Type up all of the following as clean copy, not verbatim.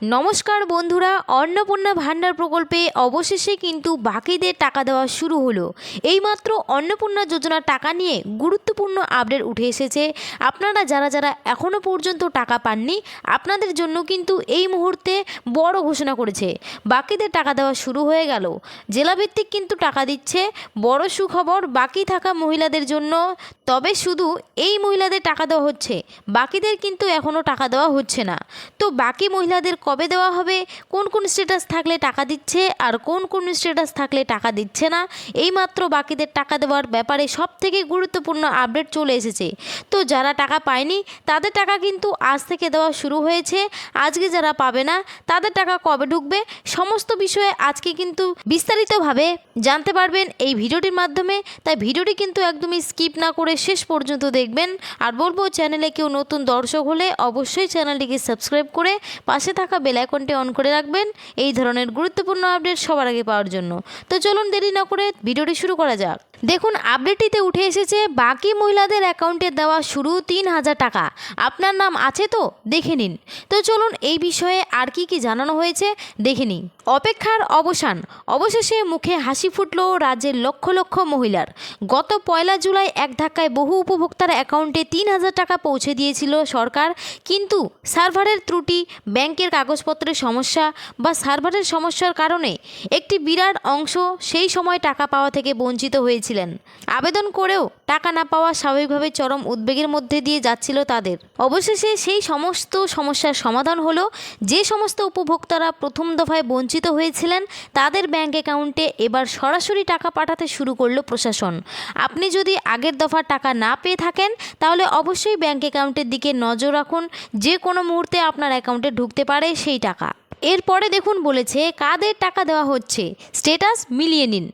নমস্কার বন্ধুরা, অন্নপূর্ণা ভান্ডার প্রকল্পে অবশেষে কিন্তু বাকিদের টাকা দেওয়া শুরু হলো। এইমাত্র অন্নপূর্ণা যোজনার টাকা নিয়ে গুরুত্বপূর্ণ আপডেট উঠে এসেছে। আপনারা যারা যারা এখনও পর্যন্ত টাকা পাননি, আপনাদের জন্য কিন্তু এই মুহূর্তে বড় ঘোষণা করেছে। বাকিদের টাকা দেওয়া শুরু হয়ে গেল। জেলাভিত্তিক কিন্তু টাকা দিচ্ছে। বড় সুখবর বাকি থাকা মহিলাদের জন্য। তবে শুধু এই মহিলাদের টাকা দেওয়া হচ্ছে, বাকিদের কিন্তু এখনও টাকা দেওয়া হচ্ছে না। তো বাকি মহিলাদের কবে দেওয়া হবে, কোন কোন স্ট্যাটাস থাকলে টাকা দিচ্ছে আর কোন কোন স্ট্যাটাস থাকলে টাকা দিচ্ছে না, এইমাত্র বাকিদের টাকা দেওয়ার ব্যাপারে সবথেকে গুরুত্বপূর্ণ আপডেট চলে এসেছে। তো যারা টাকা পায়নি তাদের টাকা কিন্তু আজ থেকে দেওয়া শুরু হয়েছে। আজকে যারা পাবে না তাদের টাকা কবে ঢুকবে, সমস্ত বিষয়ে আজকে কিন্তু বিস্তারিতভাবে জানতে পারবেন এই ভিডিওটির মাধ্যমে। তাই ভিডিওটি কিন্তু একদমই স্কিপ না করে শেষ পর্যন্ত দেখবেন। আর বলবো, চ্যানেলে কেউ নতুন দর্শক হলে অবশ্যই চ্যানেলটিকে সাবস্ক্রাইব করে পাশে থাকা বেল আইকনটি অন করে রাখবেন এই ধরনের গুরুত্বপূর্ণ আপডেট সবার আগে পাওয়ার জন্য। তো চলুন দেরি না করে ভিডিওটি শুরু করা যাক। দেখুন, আপডেটটিতে উঠে এসেছে বাকি মহিলাদের অ্যাকাউন্টে দেওয়া শুরু ৩,০০০ টাকা। আপনার নাম আছে তো দেখে নিন। তো চলুন এই বিষয়ে আর কি কি জানানো হয়েছে দেখে নিন। অপেক্ষার অবসান, অবশেষে মুখে হাসি ফুটল রাজ্যের লক্ষ লক্ষ মহিলার। গত ১ জুলাই এক ধাক্কায় বহু উপভোক্তার অ্যাকাউন্টে ৩,০০০ টাকা পৌঁছে দিয়েছিল সরকার। কিন্তু সার্ভারের ত্রুটি, ব্যাংকের কাগজপত্রের সমস্যা বা সার্ভারের সমস্যার কারণে একটি বিরাট অংশ সেই সময় টাকা পাওয়া থেকে বঞ্চিত হয়েছিলেন। আবেদন করেও টাকা না পাওয়া স্বাভাবিকভাবে চরম উদ্বেগের মধ্যে দিয়ে যাচ্ছিল তাদের। অবশেষে সেই সমস্ত সমস্যার সমাধান হলো। যে সমস্ত উপভোক্তারা প্রথম দফায় বঞ্চিত হয়েছিলেন তাদের ব্যাংক অ্যাকাউন্টে এবার সরাসরি টাকা পাঠাতে শুরু করলো প্রশাসন। আপনি যদি আগের দফার টাকা না পেয়ে থাকেন তাহলে অবশ্যই ব্যাংক অ্যাকাউন্টের দিকে নজর রাখুন। যে কোনো মুহূর্তে আপনার অ্যাকাউন্টে ঢুকতে পারে সেই টাকা। এরপরে দেখুন বলেছে কাদের টাকা দেওয়া হচ্ছে, স্ট্যাটাস মিলিয়ে নিন।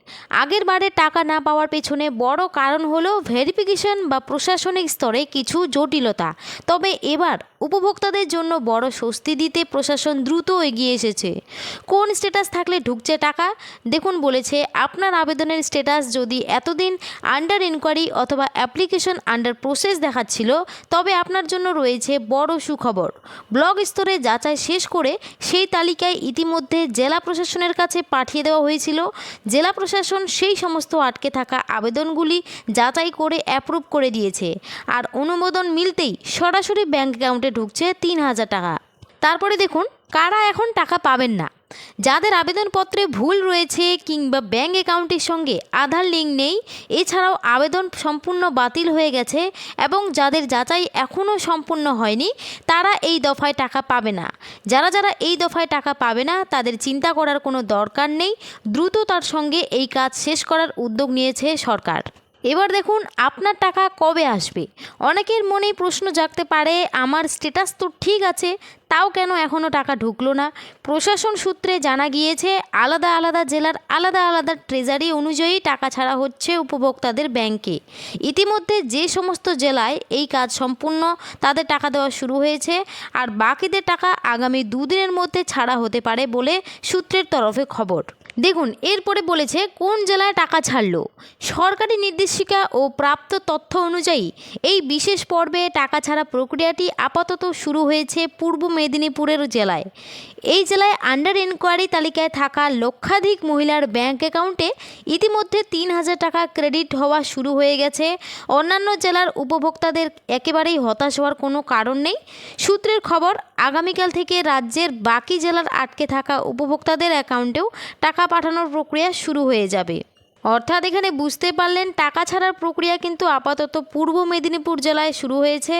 আগের বারে টাকা না পাওয়ার পেছনে বড় কারণ হলো ভেরিফিকেশন বা প্রশাসনিক স্তরে কিছু জটিলতা। তবে এবার উপভোক্তাদের জন্য বড় স্বস্তি দিতে প্রশাসন দ্রুত এগিয়ে এসেছে। কোন স্ট্যাটাস থাকলে ঢুকছে টাকা দেখুন বলেছে, আপনার আবেদনের স্ট্যাটাস যদি এতদিন আন্ডার ইনকোয়ারি অথবা অ্যাপ্লিকেশন আন্ডার প্রসেস দেখাচ্ছিল তবে আপনার জন্য রয়েছে বড় সুখবর। ব্লক স্তরে যাচাই শেষ করে সেই তালিকায় ইতিমধ্যে জেলা প্রশাসনের কাছে পাঠিয়ে দেওয়া হয়েছিল। জেলা প্রশাসন সেই সমস্ত আটকে থাকা আবেদনগুলি যাচাই করে অ্যাপ্রুভ করে দিয়েছে। আর অনুমোদন মিলতেই সরাসরি ব্যাংক অ্যাকাউন্টে ঢুকছে ৩,০০০ টাকা। তারপরে দেখুন কারা এখন টাকা পাবেন না। যাদের আবেদনপত্রে ভুল রয়েছে কিংবা ব্যাংক অ্যাকাউন্টের সঙ্গে আধার লিঙ্ক নেই, এছাড়াও আবেদন সম্পূর্ণ বাতিল হয়ে গেছে এবং যাদের যাচাই এখনও সম্পূর্ণ হয়নি তারা এই দফায় টাকা পাবে না। যারা যারা এই দফায় টাকা পাবে না তাদের চিন্তা করার কোনো দরকার নেই। দ্রুত তার সঙ্গে এই কাজ শেষ করার উদ্যোগ নিয়েছে সরকার। এবার দেখুন আপনার টাকা কবে আসবে। অনেকের মনেই প্রশ্ন জাগতে পারে, আমার স্ট্যাটাস তো ঠিক আছে, তাও কেন এখনও টাকা ঢুকলো না। প্রশাসন সূত্রে জানা গিয়েছে আলাদা আলাদা জেলার আলাদা আলাদা ট্রেজারি অনুযায়ী টাকা ছাড়া হচ্ছে উপভোক্তাদের ব্যাংকে। ইতিমধ্যে যে সমস্ত জেলায় এই কাজ সম্পূর্ণ তাদের টাকা দেওয়া শুরু হয়েছে। আর বাকিদের টাকা আগামী 2 দিনের মধ্যে ছাড়া হতে পারে বলে সূত্রের তরফে খবর। দেখুন এরপরে বলেছে কোন জেলায় টাকা ছাড়লো। সরকারি নির্দেশিকা ও প্রাপ্ত তথ্য অনুযায়ী এই বিশেষ পর্বে টাকা ছাড়া প্রক্রিয়াটি আপাতত শুরু হয়েছে পূর্ব মেদিনীপুরের জেলায়। এই জেলায় আন্ডার ইনকোয়ারি তালিকায় থাকা লক্ষাধিক মহিলার ব্যাংক অ্যাকাউন্টে ইতিমধ্যে ৩,০০০ টাকা ক্রেডিট হওয়া শুরু হয়ে গেছে। অন্যান্য জেলার উপভোক্তাদের একেবারেই হতাশ হওয়ার কোনো কারণ নেই। সূত্রের খবর, আগামীকাল থেকে রাজ্যের বাকি জেলার আটকে থাকা উপভোক্তাদের অ্যাকাউন্টেও টাকা পাঠানোর প্রক্রিয়া শুরু হয়ে যাবে। অর্থাৎ এখানে বুঝতে পারলেন টাকা ছাড়ার প্রক্রিয়া কিন্তু আপাতত পূর্ব মেদিনীপুর জেলায় শুরু হয়েছে।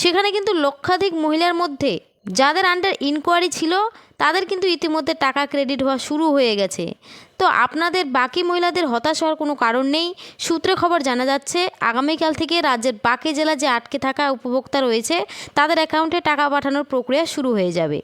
সেখানে কিন্তু লক্ষাধিক মহিলার মধ্যে যাদের আন্ডার ইনকোয়ারি ছিল তাদের কিন্তু ইতিমধ্যে টাকা ক্রেডিট হওয়া শুরু হয়ে গেছে। তো আপনাদের বাকি মহিলাদের হতাশ হওয়ার কোনো কারণ নেই। সূত্রে খবর জানা যাচ্ছে আগামীকাল থেকে রাজ্যের বাকি জেলা যে আটকে থাকা উপভোক্তা রয়েছে তাদের অ্যাকাউন্টে টাকা পাঠানোর প্রক্রিয়া শুরু হয়ে যাবে।